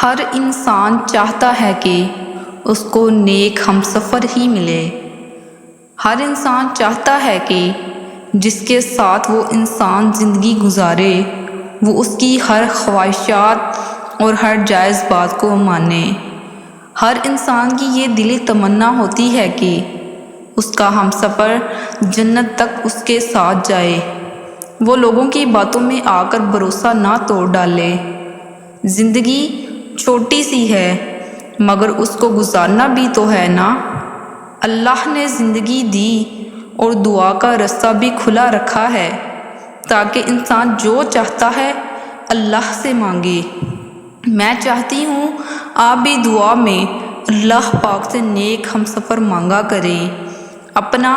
ہر انسان چاہتا ہے کہ اس کو نیک ہمسفر ہی ملے۔ ہر انسان چاہتا ہے کہ جس کے ساتھ وہ انسان زندگی گزارے وہ اس کی ہر خواہشات اور ہر جائز بات کو مانے۔ ہر انسان کی یہ دلی تمنا ہوتی ہے کہ اس کا ہمسفر جنت تک اس کے ساتھ جائے، وہ لوگوں کی باتوں میں آ کر بھروسہ نہ توڑ ڈالے۔ زندگی چھوٹی سی ہے مگر اس کو گزارنا بھی تو ہے نا۔ اللہ نے زندگی دی اور دعا کا رستہ بھی کھلا رکھا ہے تاکہ انسان جو چاہتا ہے اللہ سے مانگے۔ میں چاہتی ہوں آپ بھی دعا میں اللہ پاک سے نیک ہمسفر مانگا کریں، اپنا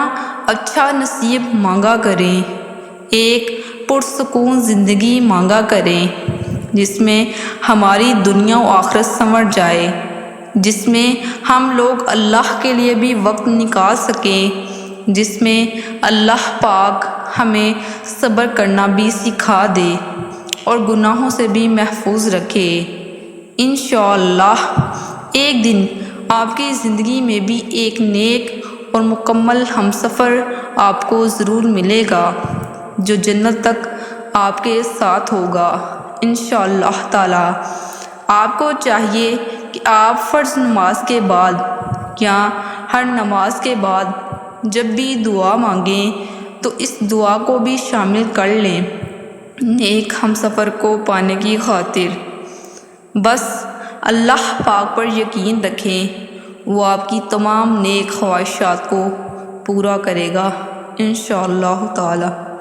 اچھا نصیب مانگا کریں، ایک پرسکون زندگی مانگا کریں جس میں ہماری دنیا و آخرت سنور جائے، جس میں ہم لوگ اللہ کے لیے بھی وقت نکال سکیں، جس میں اللہ پاک ہمیں صبر کرنا بھی سکھا دے اور گناہوں سے بھی محفوظ رکھے۔ انشاءاللہ ایک دن آپ کی زندگی میں بھی ایک نیک اور مکمل ہمسفر آپ کو ضرور ملے گا جو جنت تک آپ کے ساتھ ہوگا انشاءاللہ تعالی۔ آپ کو چاہیے کہ آپ فرض نماز کے بعد یا ہر نماز کے بعد جب بھی دعا مانگیں تو اس دعا کو بھی شامل کر لیں نیک ہمسفر کو پانے کی خاطر۔ بس اللہ پاک پر یقین رکھیں، وہ آپ کی تمام نیک خواہشات کو پورا کرے گا انشاءاللہ تعالی۔